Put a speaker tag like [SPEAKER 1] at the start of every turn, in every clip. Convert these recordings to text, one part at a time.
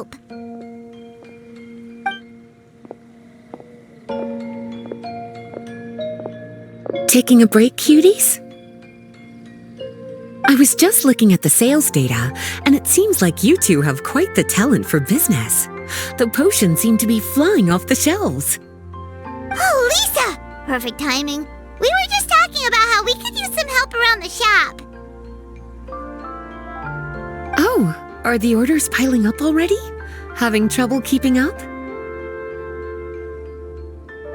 [SPEAKER 1] help.
[SPEAKER 2] Taking a break, cuties? I was just looking at the sales data, and it seems like you two have quite the talent for business. The potions seem to be flying off the shelves.
[SPEAKER 1] Oh, Lisa! Perfect timing. We were just talking about how we could use some help around the shop.
[SPEAKER 2] Oh, are the orders piling up already? Having trouble keeping up?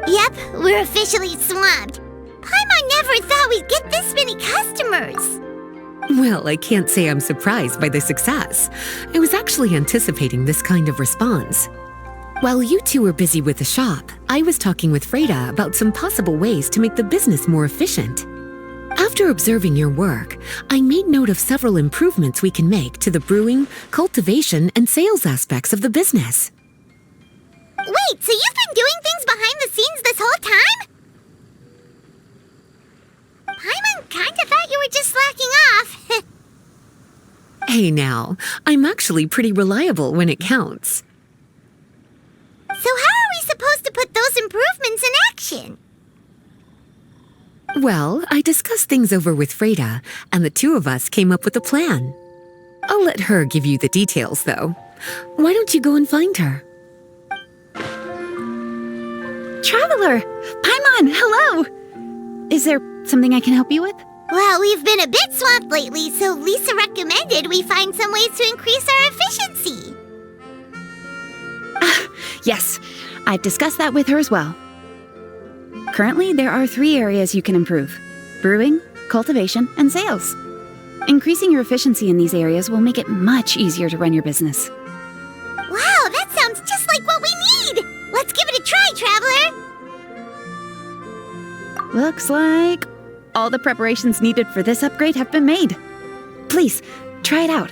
[SPEAKER 1] Yep, we're officially swamped. Paimon never thought we'd get this many customers.
[SPEAKER 2] Well, I can't say I'm surprised by the success. I was actually anticipating this kind of response. While you two were busy with the shop, I was talking with Freda about some possible ways to make the business more efficient. After observing your work, I made note of several improvements we can make to the brewing, cultivation, and sales aspects of the business.
[SPEAKER 1] Wait, so you've been doing things behind the scenes this whole time? Paimon kinda thought you were just slacking off.
[SPEAKER 2] Hey now, I'm actually pretty reliable when it counts.
[SPEAKER 1] So how are we supposed to put those improvements in action?
[SPEAKER 2] Well, I discussed things over with Freda, and the two of us came up with a plan. I'll let her give you the details, though. Why don't you go and find her?
[SPEAKER 3] Traveler! Paimon, hello! Is there something I can help you with?
[SPEAKER 1] Well, we've been a bit swamped lately, so Lisa recommended we find some ways to increase our efficiency.
[SPEAKER 3] Yes, I've discussed that with her as well. Currently, there are 3 areas you can improve: brewing, cultivation, and sales. Increasing your efficiency in these areas will make it much easier to run your business.
[SPEAKER 1] Wow, that sounds just like what we need! Let's give it a try, Traveler!
[SPEAKER 3] Looks like all the preparations needed for this upgrade have been made. Please, try it out.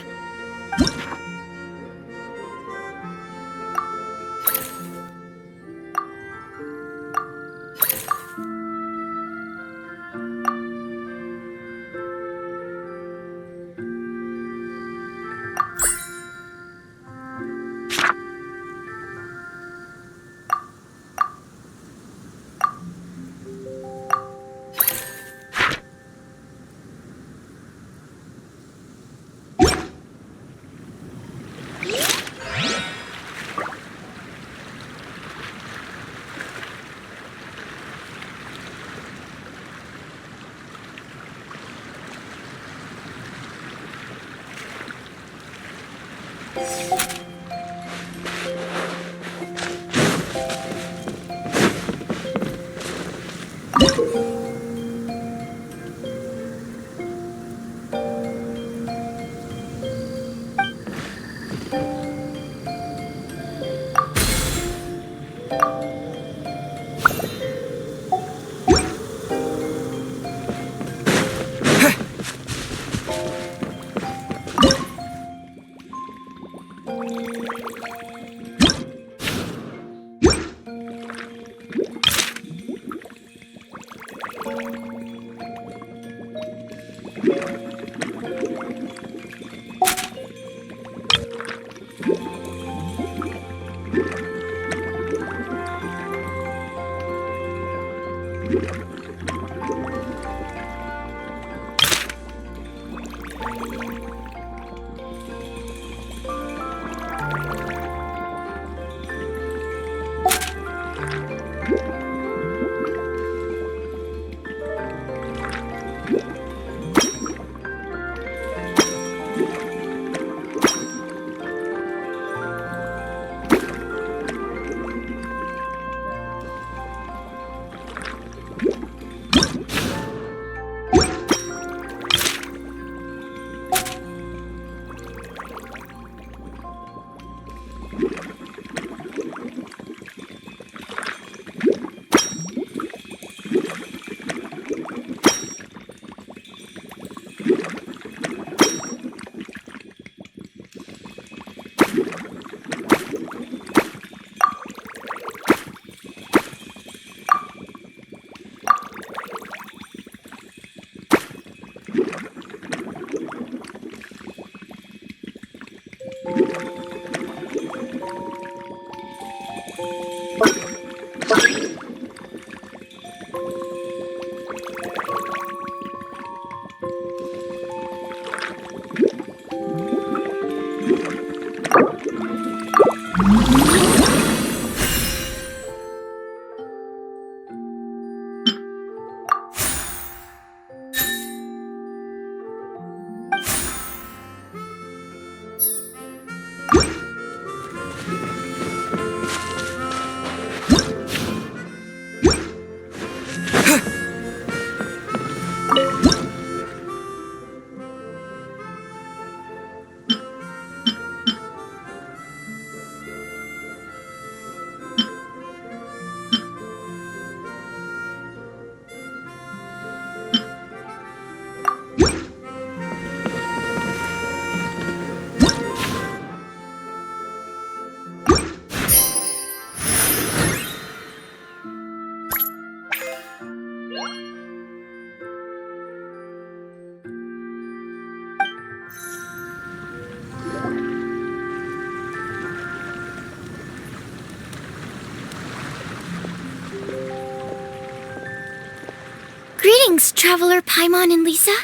[SPEAKER 1] Greetings, Traveler Paimon and Lisa.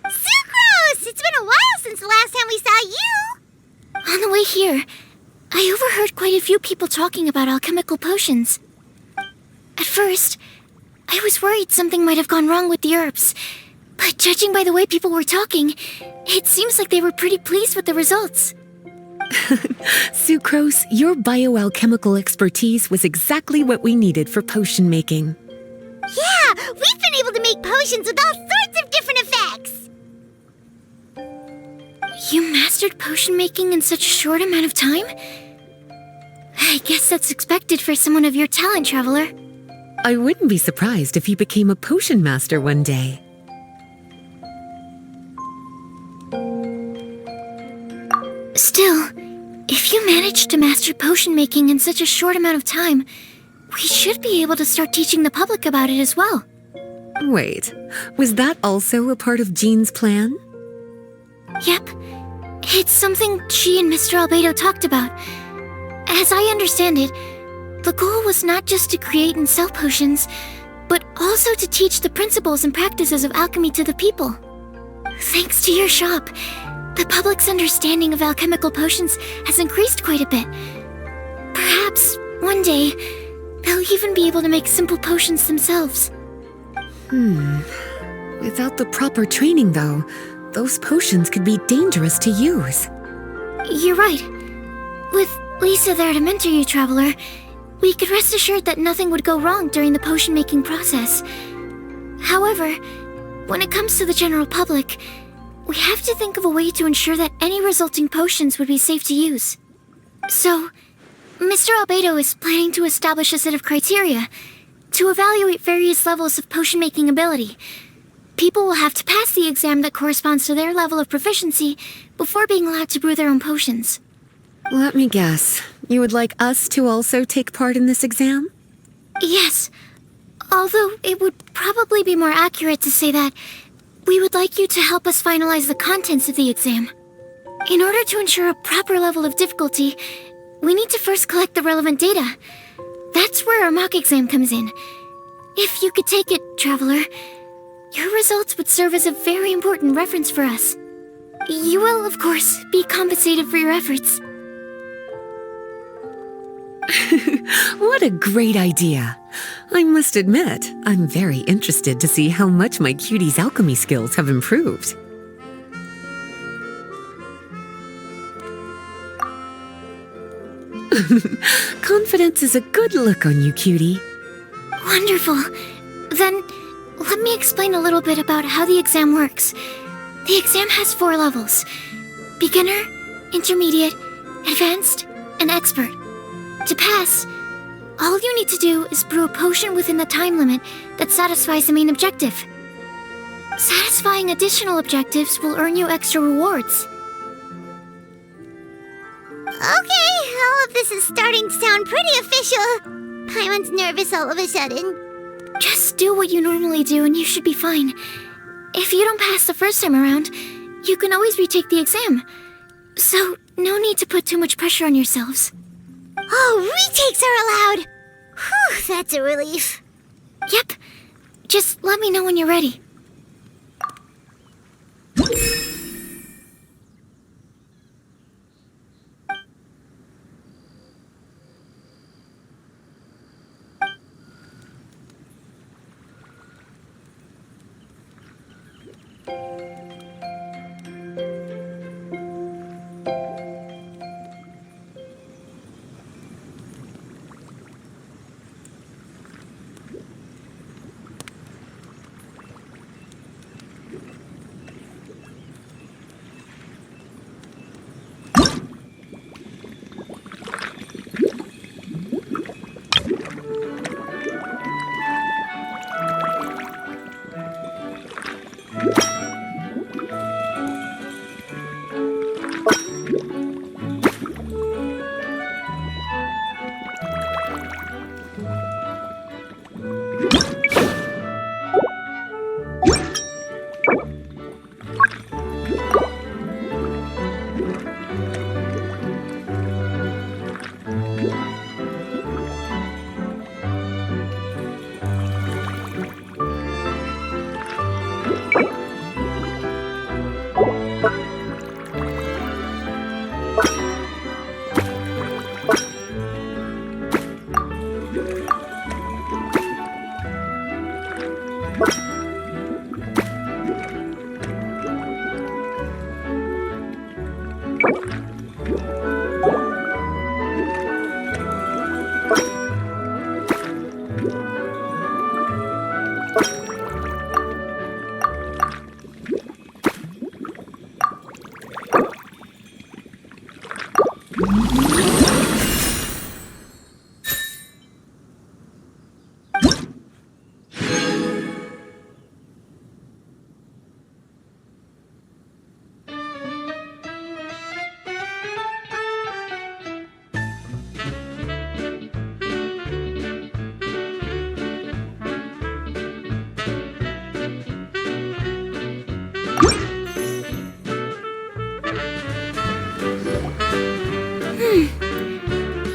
[SPEAKER 1] Sucrose! It's been a while since the last time we saw you! On the way here, I overheard quite a few people talking about alchemical potions. At first, I was worried something might have gone wrong with the herbs, but judging by the way people were talking, it seems like they were pretty pleased with the results.
[SPEAKER 2] Sucrose, your bioalchemical expertise was exactly what we needed for potion making.
[SPEAKER 1] Yeah, we've been able to make potions with all sorts of different effects! You mastered potion making in such a short amount of time? I guess that's expected for someone of your talent, Traveler.
[SPEAKER 2] I wouldn't be surprised if you became a potion master one day.
[SPEAKER 1] Still, if you managed to master potion making in such a short amount of time, we should be able to start teaching the public about it as well.
[SPEAKER 2] Wait, was that also a part of Jean's plan?
[SPEAKER 1] Yep. It's something she and Mr. Albedo talked about. As I understand it, the goal was not just to create and sell potions, but also to teach the principles and practices of alchemy to the people. Thanks to your shop, the public's understanding of alchemical potions has increased quite a bit. Perhaps, one day, they'll even be able to make simple potions themselves.
[SPEAKER 2] Without the proper training, though, those potions could be dangerous to use.
[SPEAKER 1] You're right. With Lisa there to mentor you, Traveler, we could rest assured that nothing would go wrong during the potion-making process. However, when it comes to the general public, we have to think of a way to ensure that any resulting potions would be safe to use. So, Mr. Albedo is planning to establish a set of criteria to evaluate various levels of potion-making ability. People will have to pass the exam that corresponds to their level of proficiency before being allowed to brew their own potions.
[SPEAKER 2] Let me guess. You would like us to also take part in this exam?
[SPEAKER 1] Yes, although it would probably be more accurate to say that we would like you to help us finalize the contents of the exam. In order to ensure a proper level of difficulty, we need to first collect the relevant data. That's where our mock exam comes in. If you could take it, Traveler, your results would serve as a very important reference for us. You will, of course, be compensated for your efforts.
[SPEAKER 2] What a great idea! I must admit, I'm very interested to see how much my cutie's alchemy skills have improved. Confidence is a good look on you, cutie.
[SPEAKER 1] Wonderful. Then, let me explain a little bit about how the exam works. The exam has 4 levels: beginner, intermediate, advanced, and expert. To pass, all you need to do is brew a potion within the time limit that satisfies the main objective. Satisfying additional objectives will earn you extra rewards. Okay, all of this is starting to sound pretty official. Paimon's nervous all of a sudden. Just do what you normally do and you should be fine. If you don't pass the first time around, you can always retake the exam. So, no need to put too much pressure on yourselves. Oh, retakes are allowed! Whew, that's a relief. Yep. Just let me know when you're ready.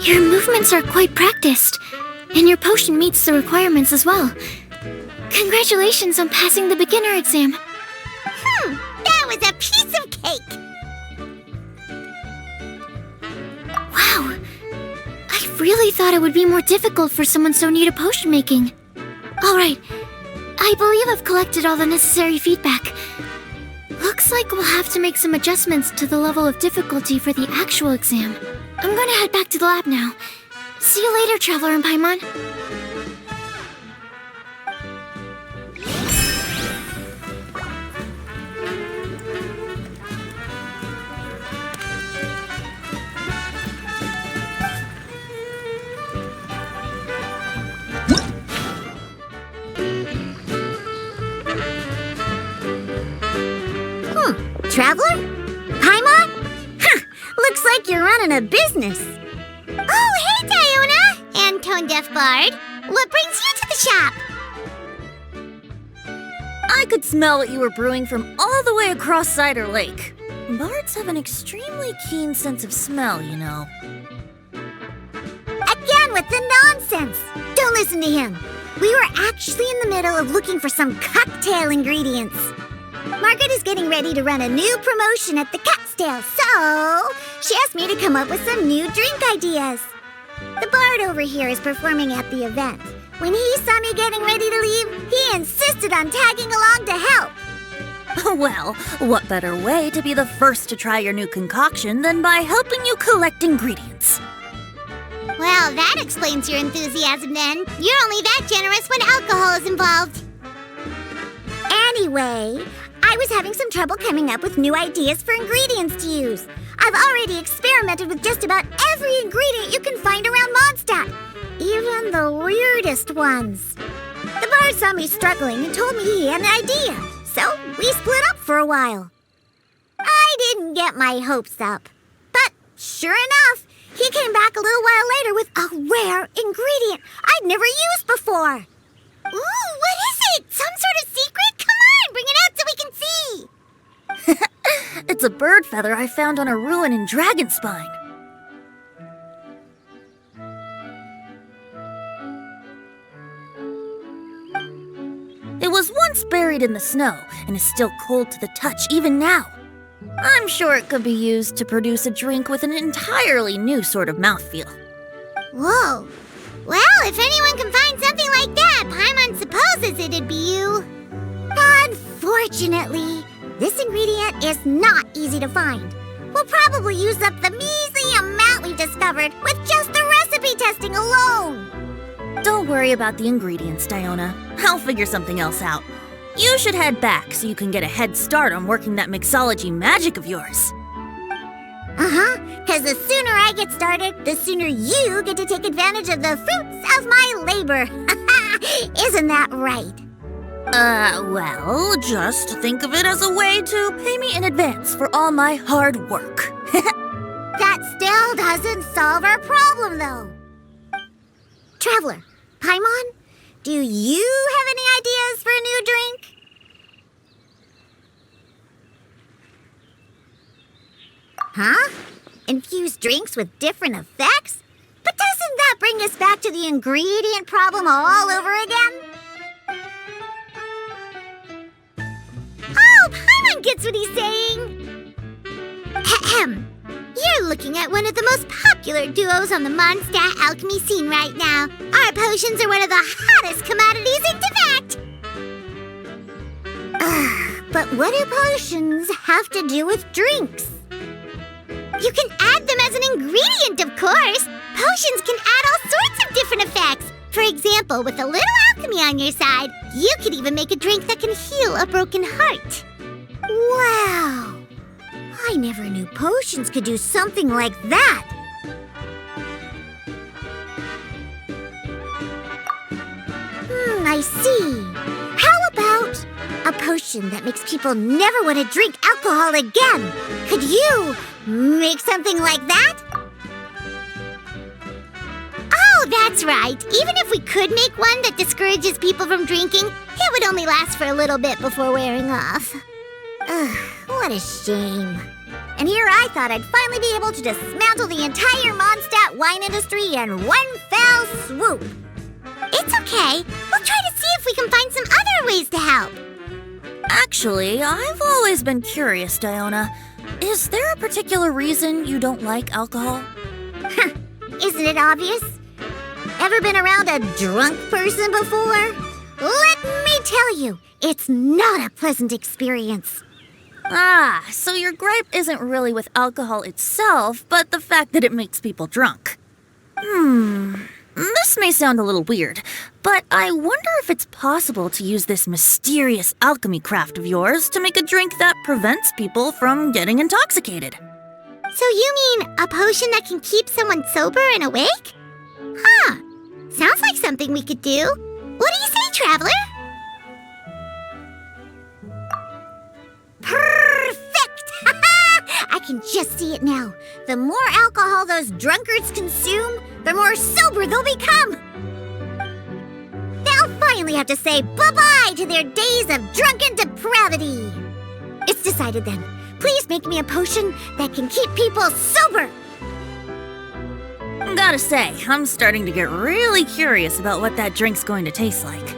[SPEAKER 1] Your movements are quite practiced, and your potion meets the requirements as well. Congratulations on passing the beginner exam.
[SPEAKER 4] That was a piece of cake!
[SPEAKER 1] Wow, I really thought it would be more difficult for someone so new to potion making. Alright, I believe I've collected all the necessary feedback. Looks like we'll have to make some adjustments to the level of difficulty for the actual exam. I'm gonna head back to the lab now. See you later, Traveler and Paimon.
[SPEAKER 4] Traveler? Paimon? Looks like you're running a business. Oh, hey, Diona! And Tone-Deaf Bard. What brings you to the shop?
[SPEAKER 5] I could smell what you were brewing from all the way across Cider Lake. Bards have an extremely keen sense of smell, you know.
[SPEAKER 4] Again with the nonsense! Don't listen to him. We were actually in the middle of looking for some cocktail ingredients. Margaret is getting ready to run a new promotion at the Catstail, so she asked me to come up with some new drink ideas. The bard over here is performing at the event. When he saw me getting ready to leave, he insisted on tagging along to help.
[SPEAKER 5] Well, what better way to be the first to try your new concoction than by helping you collect ingredients?
[SPEAKER 4] Well, that explains your enthusiasm then. You're only that generous when alcohol is involved. Anyway, I was having some trouble coming up with new ideas for ingredients to use. I've already experimented with just about every ingredient you can find around Mondstadt, even the weirdest ones. The bard saw me struggling and told me he had an idea, so we split up for a while. I didn't get my hopes up, but sure enough, he came back a little while later with a rare ingredient I'd never used before. Ooh, what is it? Some sort of secret? Come on, bring it out so we can see.
[SPEAKER 5] It's a bird feather I found on a ruin in Dragonspine. It was once buried in the snow and is still cold to the touch even now. I'm sure it could be used to produce a drink with an entirely new sort of mouthfeel.
[SPEAKER 4] Whoa. Well, if anyone can find something like that, Paimon supposes it'd be you. Unfortunately, this ingredient is not easy to find. We'll probably use up the measly amount we've discovered with just the recipe testing alone.
[SPEAKER 5] Don't worry about the ingredients, Diona. I'll figure something else out. You should head back so you can get a head start on working that mixology magic of yours.
[SPEAKER 4] Because the sooner I get started, the sooner you get to take advantage of the fruits of my labor. Isn't that right?
[SPEAKER 5] Well, just think of it as a way to pay me in advance for all my hard work.
[SPEAKER 4] That still doesn't solve our problem, though. Traveler, Paimon, do you have any ideas for a new drink? Huh? Infused drinks with different effects? But doesn't that bring us back to the ingredient problem all over again? Oh, Paimon gets what he's saying! Ahem. You're looking at one of the most popular duos on the Mondstadt alchemy scene right now. Our potions are one of the hottest commodities in Tibet! But what do potions have to do with drinks? You can add them as an ingredient, of course! Potions can add all sorts of different effects! For example, with a little alchemy on your side, you could even make a drink that can heal a broken heart. Wow! I never knew potions could do something like that! I see. How about a potion that makes people never want to drink alcohol again? Could you make something like that? Oh, that's right. Even if we could make one that discourages people from drinking, it would only last for a little bit before wearing off. Ugh, what a shame. And here I thought I'd finally be able to dismantle the entire Mondstadt wine industry in one fell swoop. It's okay. We'll try to see if we can find some other ways to help.
[SPEAKER 5] Actually, I've always been curious, Diona. Is there a particular reason you don't like alcohol?
[SPEAKER 4] Isn't it obvious? Ever been around a drunk person before? Let me tell you, it's not a pleasant experience.
[SPEAKER 5] Ah, so your gripe isn't really with alcohol itself, but the fact that it makes people drunk. This may sound a little weird, but I wonder if it's possible to use this mysterious alchemy craft of yours to make a drink that prevents people from getting intoxicated.
[SPEAKER 4] So you mean a potion that can keep someone sober and awake? Huh. Sounds like something we could do. What do you say, Traveler? Perfect! I can just see it now. The more alcohol those drunkards consume, the more sober they'll become. They'll finally have to say bye-bye to their days of drunken depravity. It's decided then. Please make me a potion that can keep people sober.
[SPEAKER 5] Gotta say, I'm starting to get really curious about what that drink's going to taste like.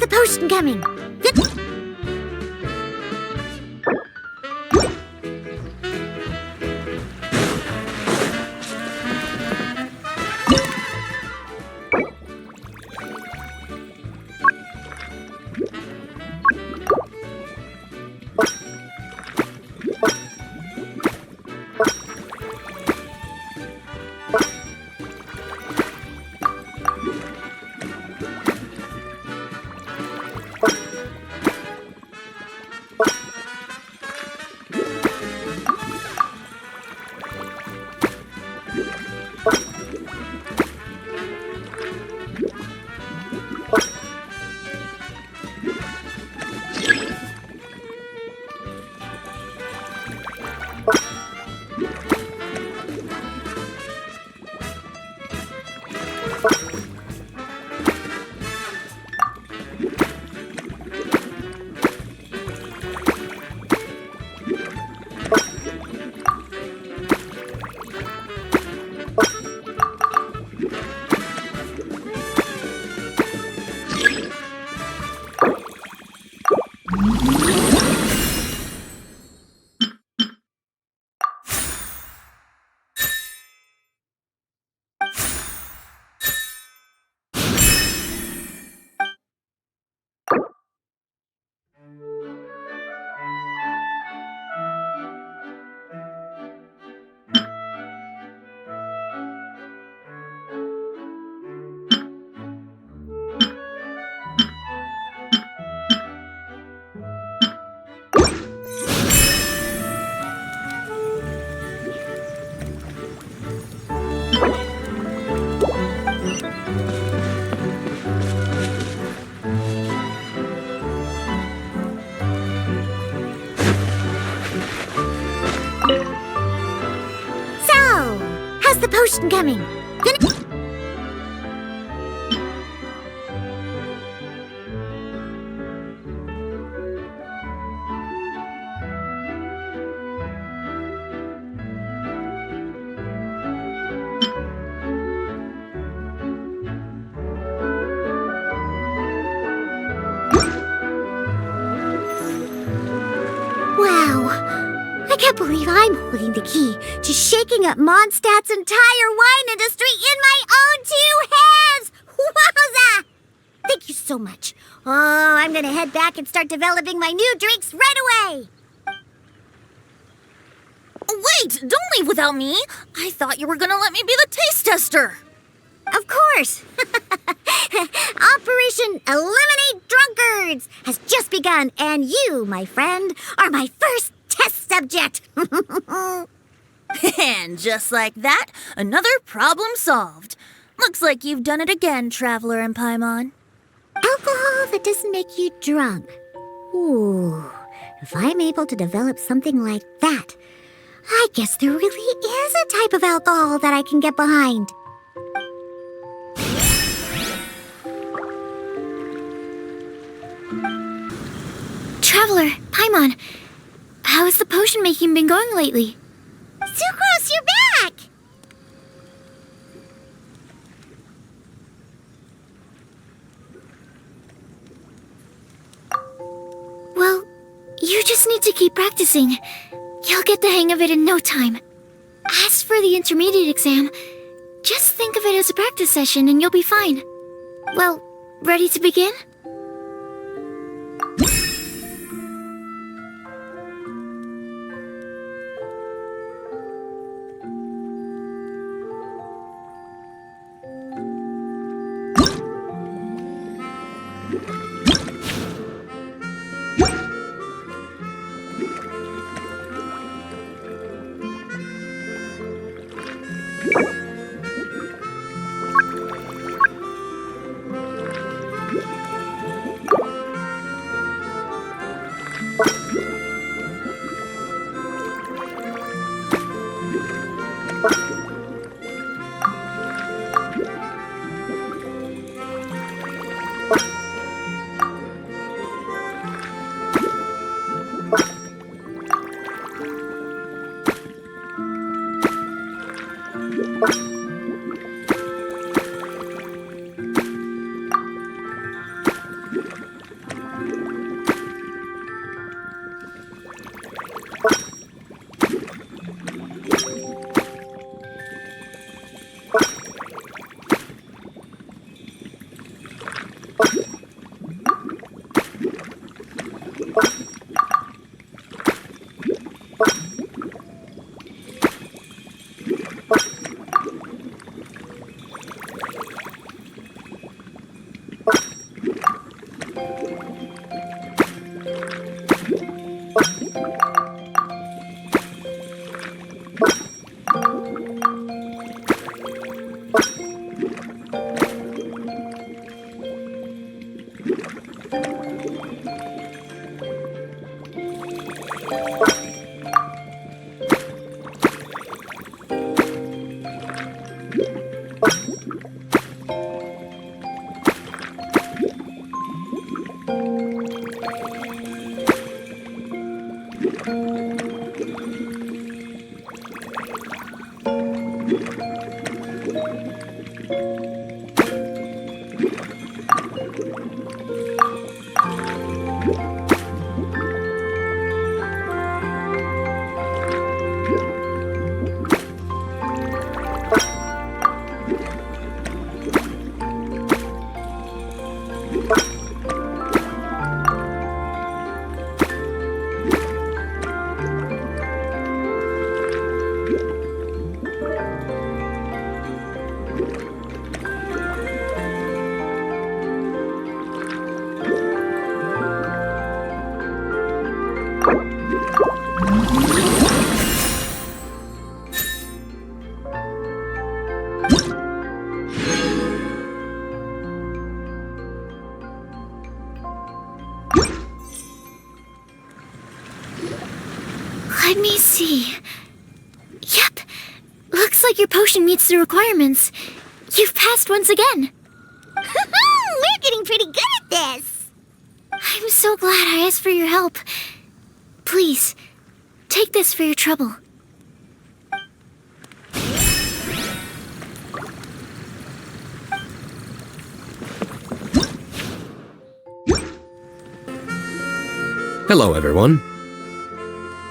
[SPEAKER 4] Potion coming. potion coming. I can't believe I'm holding the key to shaking up Mondstadt's entire wine industry in my own 2 hands! Wowza! Thank you so much. Oh, I'm gonna head back and start developing my new drinks right away!
[SPEAKER 5] Wait, don't leave without me. I thought you were gonna let me be the taste tester.
[SPEAKER 4] Of course! Operation Eliminate Drunkards has just begun, and you, my friend, are my first test subject.
[SPEAKER 5] And just like that, another problem solved. Looks like you've done it again, Traveler and Paimon.
[SPEAKER 4] Alcohol that doesn't make you drunk. Ooh, if I'm able to develop something like that, I guess there really is a type of alcohol that I can get behind.
[SPEAKER 1] Traveler, Paimon, how has the potion making been going lately?
[SPEAKER 4] Sucrose, you're back!
[SPEAKER 1] Well, you just need to keep practicing. You'll get the hang of it in no time. As for the intermediate exam, just think of it as a practice session and you'll be fine. Well, ready to begin? Let me see. Yep, looks like your potion meets the requirements. You've passed once again.
[SPEAKER 4] We're getting pretty good at this.
[SPEAKER 1] I'm so glad I asked for your help. Please, take this for your trouble.
[SPEAKER 6] Hello, everyone.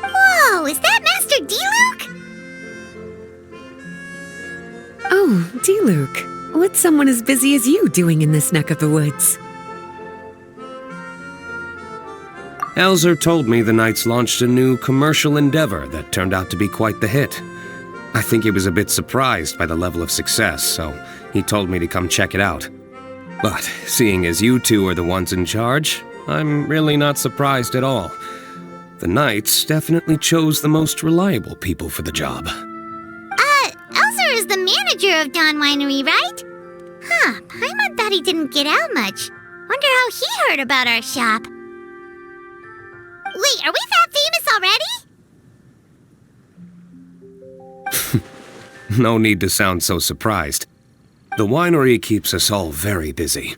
[SPEAKER 4] Whoa, is that Master D-Luke?
[SPEAKER 2] Oh, D-Luke, what's someone as busy as you doing in this neck of the woods?
[SPEAKER 6] Elzer told me the Knights launched a new commercial endeavor that turned out to be quite the hit. I think he was a bit surprised by the level of success, so he told me to come check it out. But seeing as you two are the ones in charge, I'm really not surprised at all. The Knights definitely chose the most reliable people for the job.
[SPEAKER 4] Elzer is the manager of Dawn Winery, right? Huh, Paimon thought he didn't get out much. Wonder how he heard about our shop. Wait, are we that famous already?
[SPEAKER 6] No need to sound so surprised. The winery keeps us all very busy.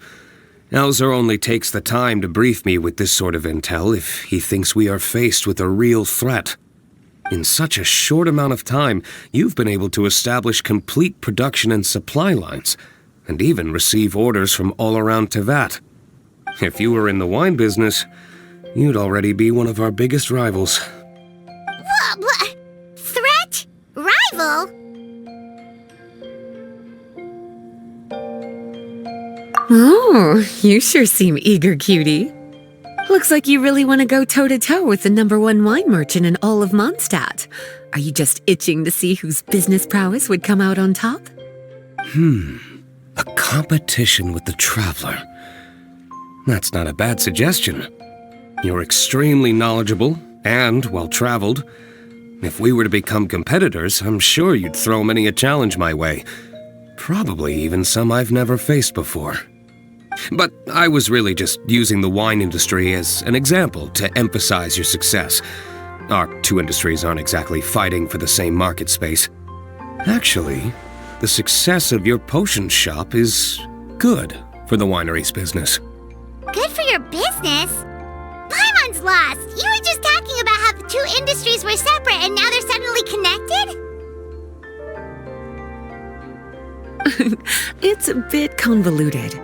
[SPEAKER 6] Elzer only takes the time to brief me with this sort of intel if he thinks we are faced with a real threat. In such a short amount of time, you've been able to establish complete production and supply lines, and even receive orders from all around Tevat. If you were in the wine business, you'd already be one of our biggest rivals.
[SPEAKER 4] What? Threat? Rival?
[SPEAKER 2] Oh, you sure seem eager, cutie. Looks like you really want to go toe-to-toe with the #1 wine merchant in all of Mondstadt. Are you just itching to see whose business prowess would come out on top?
[SPEAKER 6] A competition with the Traveler. That's not a bad suggestion. You're extremely knowledgeable and well-traveled. If we were to become competitors, I'm sure you'd throw many a challenge my way. Probably even some I've never faced before. But I was really just using the wine industry as an example to emphasize your success. Our two industries aren't exactly fighting for the same market space. Actually, the success of your potion shop is good for the winery's business.
[SPEAKER 4] Good for your business? Paimon's lost. You were just talking about how the two industries were separate and now they're suddenly connected?
[SPEAKER 2] It's a bit convoluted.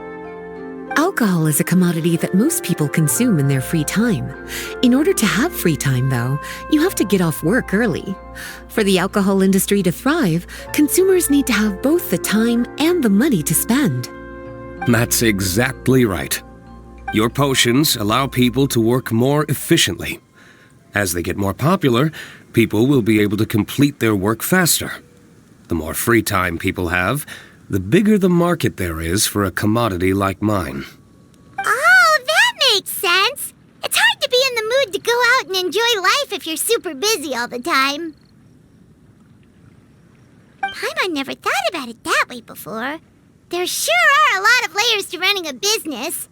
[SPEAKER 2] Alcohol is a commodity that most people consume in their free time. In order to have free time, though, you have to get off work early. For the alcohol industry to thrive, consumers need to have both the time and the money to spend.
[SPEAKER 6] That's exactly right. Your potions allow people to work more efficiently. As they get more popular, people will be able to complete their work faster. The more free time people have, the bigger the market there is for a commodity like mine.
[SPEAKER 4] Oh, that makes sense. It's hard to be in the mood to go out and enjoy life if you're super busy all the time. Paimon never thought about it that way before. There sure are a lot of layers to running a business.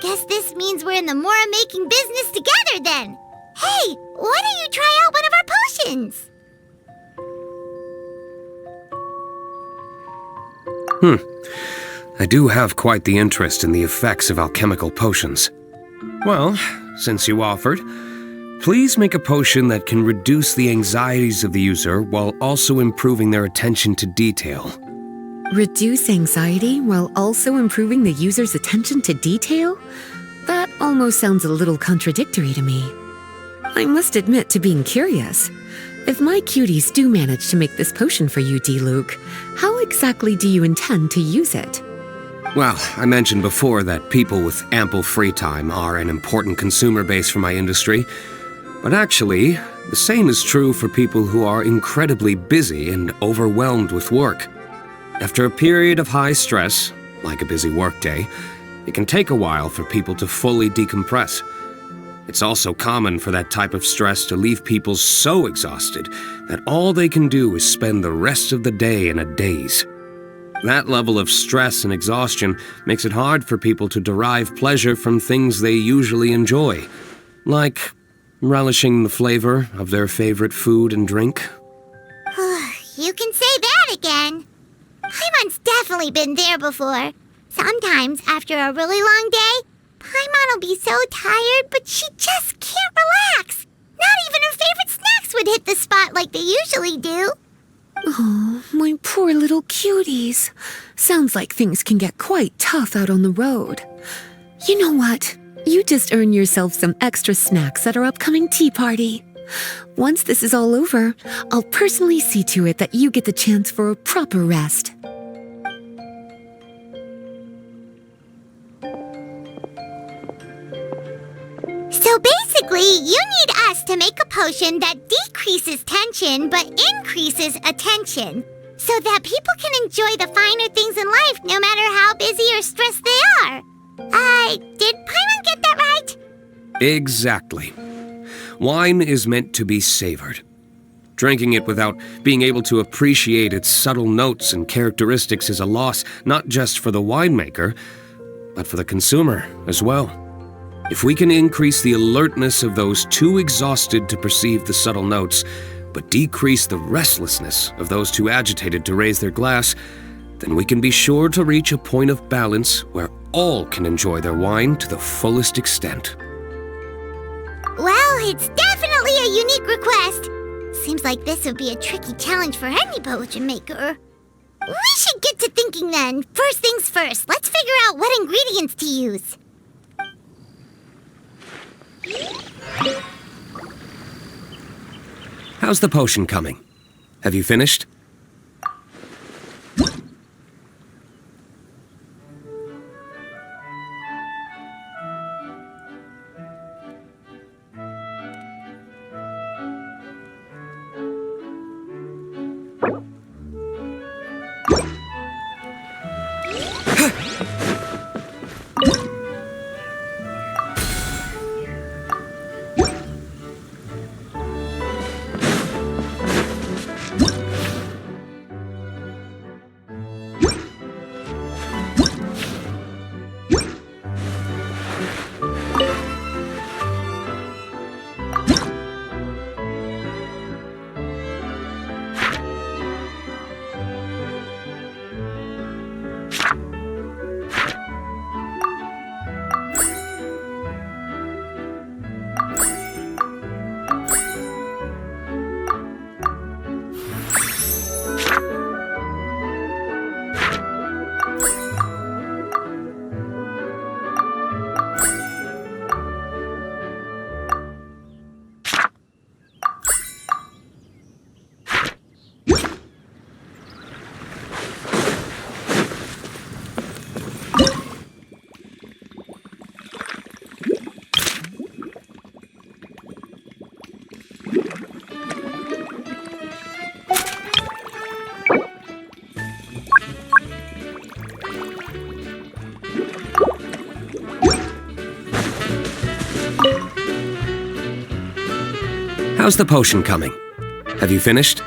[SPEAKER 4] Guess this means we're in the Mora-making business together then. Hey, why don't you try out one of our potions?
[SPEAKER 6] I do have quite the interest in the effects of alchemical potions. Well, since you offered, please make a potion that can reduce the anxieties of the user while also improving their attention to detail.
[SPEAKER 2] Reduce anxiety while also improving the user's attention to detail? That almost sounds a little contradictory to me. I must admit to being curious. If my cuties do manage to make this potion for you, D-Luke, how exactly do you intend to use it?
[SPEAKER 6] Well, I mentioned before that people with ample free time are an important consumer base for my industry. But actually, the same is true for people who are incredibly busy and overwhelmed with work. After a period of high stress, like a busy workday, it can take a while for people to fully decompress. It's also common for that type of stress to leave people so exhausted that all they can do is spend the rest of the day in a daze. That level of stress and exhaustion makes it hard for people to derive pleasure from things they usually enjoy, like relishing the flavor of their favorite food and drink.
[SPEAKER 4] You can say that again. Paimon's definitely been there before. Sometimes, after a really long day, Paimon will be so tired, but she just can't relax. Not even her favorite snacks would hit the spot like they usually do.
[SPEAKER 2] Oh, my poor little cuties. Sounds like things can get quite tough out on the road. You know what? You just earn yourself some extra snacks at our upcoming tea party. Once this is all over, I'll personally see to it that you get the chance for a proper rest.
[SPEAKER 4] So basically, you need us to make a potion that decreases tension but increases attention, so that people can enjoy the finer things in life no matter how busy or stressed they are. Did Paimon get that right?
[SPEAKER 6] Exactly. Wine is meant to be savored. Drinking it without being able to appreciate its subtle notes and characteristics is a loss not just for the winemaker, but for the consumer as well. If we can increase the alertness of those too exhausted to perceive the subtle notes, but decrease the restlessness of those too agitated to raise their glass, then we can be sure to reach a point of balance where all can enjoy their wine to the fullest extent.
[SPEAKER 4] Well, it's definitely a unique request. Seems like this would be a tricky challenge for any potion maker. We should get to thinking then. First things first, let's figure out what ingredients to use.
[SPEAKER 6] How's the potion coming? Have you finished? How's the potion coming? Have you finished?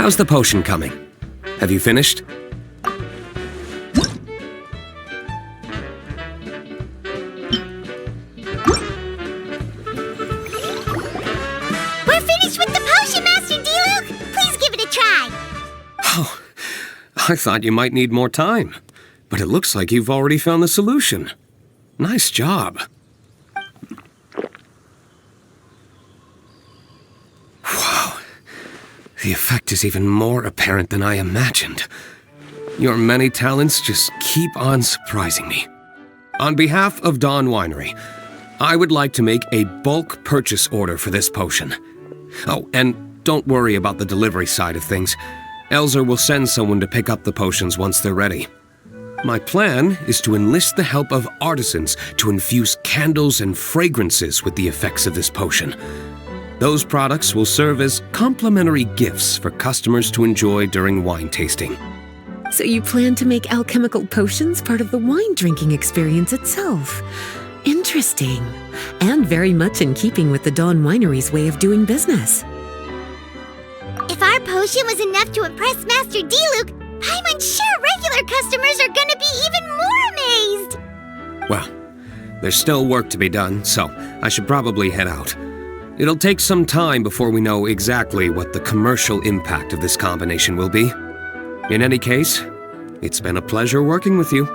[SPEAKER 6] How's the potion coming? Have you finished?
[SPEAKER 4] We're finished with the potion, Master D-Luke! Please give it a try!
[SPEAKER 6] Oh, I thought you might need more time. But it looks like you've already found the solution. Nice job. Wow. The effect is even more apparent than I imagined. Your many talents just keep on surprising me. On behalf of Dawn Winery, I would like to make a bulk purchase order for this potion. Oh, and don't worry about the delivery side of things. Elzer will send someone to pick up the potions once they're ready. My plan is to enlist the help of artisans to infuse candles and fragrances with the effects of this potion. Those products will serve as complimentary gifts for customers to enjoy during wine tasting.
[SPEAKER 2] So you plan to make alchemical potions part of the wine drinking experience itself. Interesting. And very much in keeping with the Dawn Winery's way of doing business.
[SPEAKER 4] If our potion was enough to impress Master D-Luke, I'm unsure regular customers are gonna be even more amazed!
[SPEAKER 6] Well, there's still work to be done, so I should probably head out. It'll take some time before we know exactly what the commercial impact of this combination will be. In any case, it's been a pleasure working with you.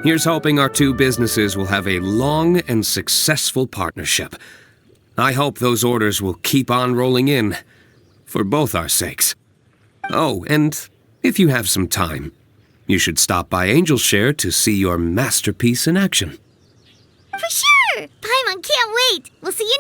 [SPEAKER 6] Here's hoping our two businesses will have a long and successful partnership. I hope those orders will keep on rolling in, for both our sakes. Oh, and if you have some time, you should stop by Angel's Share to see your masterpiece in action.
[SPEAKER 4] For sure! Paimon can't wait! We'll see you